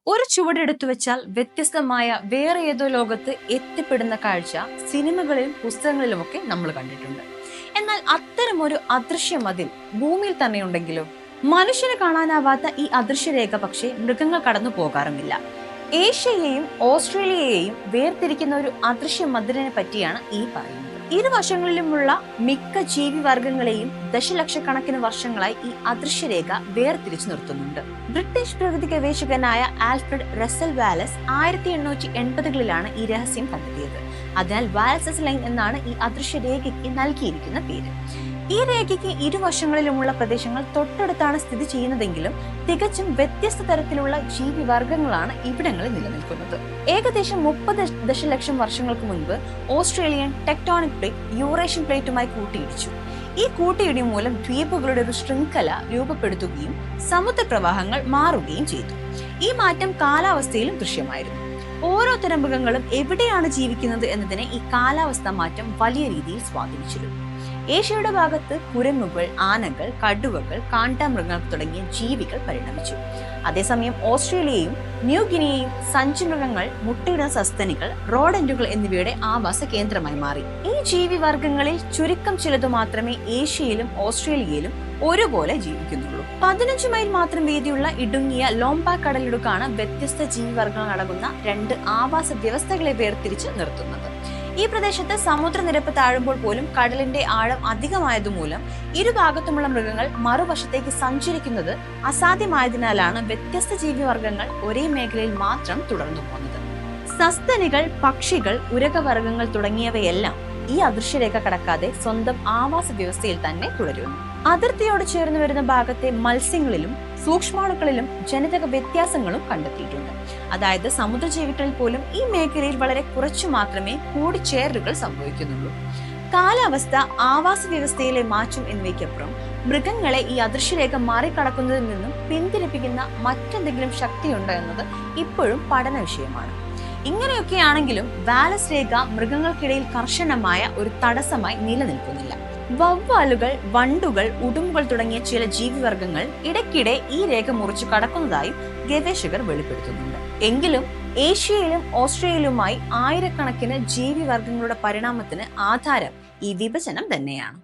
ഒരു ചുവടെടുത്തു വെച്ചാൽ വ്യത്യസ്തമായ വേറെ ഏതോ ലോകത്ത് എത്തിപ്പെടുന്ന കാഴ്ച സിനിമകളിലും പുസ്തകങ്ങളിലുമൊക്കെ നമ്മൾ കണ്ടിട്ടുണ്ട്. എന്നാൽ അത്തരമൊരു അദൃശ്യ മതിൽ ഭൂമിയിൽ തന്നെ ഉണ്ടെങ്കിലോ? മനുഷ്യന് കാണാനാവാത്ത ഈ അദൃശ്യരേഖ പക്ഷേ മൃഗങ്ങൾ കടന്നു പോകാറുമില്ല. ഏഷ്യയെയും ഓസ്ട്രേലിയയെയും വേർതിരിക്കുന്ന ഒരു അദൃശ്യ മതിലിനെ പറ്റിയാണ് ഈ പറയുന്നത്. ഇരുവശങ്ങളിലുമുള്ള മിക്ക ജീവിവർഗങ്ങളെയും ദശലക്ഷക്കണക്കിന് വർഷങ്ങളായി ഈ അദൃശ്യരേഖ വേർതിരിച്ചു നിർത്തുന്നുണ്ട്. ബ്രിട്ടീഷ് പ്രകൃതി ഗവേഷകനായ ആൽഫ്രഡ് റസൽ വാലസ് 1880കളിലാണ് ഈ രഹസ്യം കണ്ടെത്തിയത്. അതിനാൽ വാലസസ് ലൈൻ എന്നാണ് ഈ അദൃശ്യരേഖയ്ക്ക് നൽകിയിരിക്കുന്ന പേര്. ഈ രേഖയ്ക്ക് ഇരുവശങ്ങളിലുമുള്ള പ്രദേശങ്ങൾ തൊട്ടടുത്താണ് സ്ഥിതി ചെയ്യുന്നതെങ്കിലും തികച്ചും വ്യത്യസ്ത തരത്തിലുള്ള ജീവിവർഗങ്ങളാണ് ഇവിടങ്ങളിൽ നിലനിൽക്കുന്നത്. ഏകദേശം 30 ദശലക്ഷം വർഷങ്ങൾക്ക് മുൻപ് ഓസ്ട്രേലിയൻ ടെക്ടോണിക് പ്ലേറ്റ് യൂറേഷ്യൻ പ്ലേറ്റുമായി കൂട്ടിയിടിച്ചു. ഈ കൂട്ടിയിടി മൂലം ദ്വീപുകളുടെ ഒരു ശൃംഖല രൂപപ്പെടുത്തുകയും സമുദ്രപ്രവാഹങ്ങൾ മാറുകയും ചെയ്തു. ഈ മാറ്റം കാലാവസ്ഥയിലും ദൃശ്യമായിരുന്നു. ഓരോ തരം മൃഗങ്ങളും എവിടെയാണ് ജീവിക്കുന്നത് എന്നതിനെ ഈ കാലാവസ്ഥാ മാറ്റം വലിയ രീതിയിൽ സ്വാധീനിച്ചിരുന്നു. ഏഷ്യയുടെ ഭാഗത്ത് കുരങ്ങുകൾ, ആനകൾ, കടുവകൾ, കാണ്ടാമൃഗങ്ങൾ തുടങ്ങിയ ജീവികൾ പരിണമിച്ചു. അതേസമയം ഓസ്ട്രേലിയയും ന്യൂഗിനിയയും സഞ്ചിമൃഗങ്ങൾ, മുട്ടയിടുന്ന സസ്തനികൾ, റോഡന്റുകൾ എന്നിവയുടെ ആവാസ കേന്ദ്രമായി മാറി. ഈ ജീവിവർഗങ്ങളിൽ ചുരുക്കം ചിലതു മാത്രമേ ഏഷ്യയിലും ഓസ്ട്രേലിയയിലും ഒരുപോലെ ജീവിക്കുന്നുള്ളൂ. 15 മൈൽ മാത്രം വീതിയുള്ള ഇടുങ്ങിയ ലോംബാ കടലിടുക്കാണ് വ്യത്യസ്ത ജീവിവർഗങ്ങൾ അടങ്ങുന്ന 2 ആവാസ വ്യവസ്ഥകളെ വേർതിരിച്ച് നിർത്തുന്നത്. ഈ പ്രദേശത്ത് സമുദ്രനിരപ്പ് താഴുമ്പോൾ പോലും കടലിന്റെ ആഴം അധികമായതുമൂലം ഇരുഭാഗത്തുമുള്ള മൃഗങ്ങൾ മറുവശത്തേക്ക് സഞ്ചരിക്കുന്നത് അസാധ്യമായതിനാലാണ് വ്യത്യസ്ത ജീവിവർഗങ്ങൾ ഒരേ മേഖലയിൽ മാത്രം തുടർന്നു പോകുന്നത്. സസ്തനികൾ, പക്ഷികൾ, ഉരകവർഗങ്ങൾ തുടങ്ങിയവയെല്ലാം ഈ അദൃശ്യരേഖ കടക്കാതെ സ്വന്തം ആവാസ വ്യവസ്ഥയിൽ തന്നെ തുടരുന്നു. അതിർത്തിയോട് ചേർന്ന് വരുന്ന ഭാഗത്തെ മത്സ്യങ്ങളിലും സൂക്ഷ്മാണുക്കളിലും ജനിതക വ്യത്യാസങ്ങളും കണ്ടെത്തിയിട്ടുണ്ട്. അതായത് സമുദ്രജീവികളിൽ പോലും ഈ മേഖലയിൽ വളരെ കുറച്ചു മാത്രമേ കൂടിച്ചേരലുകൾ സംഭവിക്കുന്നുള്ളൂ. കാലാവസ്ഥ, ആവാസ വ്യവസ്ഥയിലെ മാറ്റം എന്നിവയ്ക്കപ്പുറം മൃഗങ്ങളെ ഈ അദൃശ്യരേഖ മാറിക്കടക്കുന്നതിൽ നിന്നും പിന്തിരിപ്പിക്കുന്ന മറ്റെന്തെങ്കിലും ശക്തിയുണ്ടോ എന്നത് ഇപ്പോഴും പഠന വിഷയമാണ്. ഇങ്ങനെയൊക്കെയാണെങ്കിലും വാലസ് രേഖ മൃഗങ്ങൾക്കിടയിൽ കർശനമായ ഒരു തടസ്സമായി നിലനിൽക്കുന്നില്ല. വവ്വാലുകൾ, വണ്ടുകൾ, ഉടുമ്പുകൾ തുടങ്ങിയ ചില ജീവിവർഗങ്ങൾ ഇടയ്ക്കിടെ ഈ രേഖ മുറിച്ചു കടക്കുന്നതായും ഗവേഷകർ വെളിപ്പെടുത്തുന്നുണ്ട്. എങ്കിലും ഏഷ്യയിലും ഓസ്ട്രേലിയയിലുമായി ആയിരക്കണക്കിന് ജീവിവർഗങ്ങളുടെ പരിണാമത്തിന് ആധാരം ഈ വിഭജനം തന്നെയാണ്.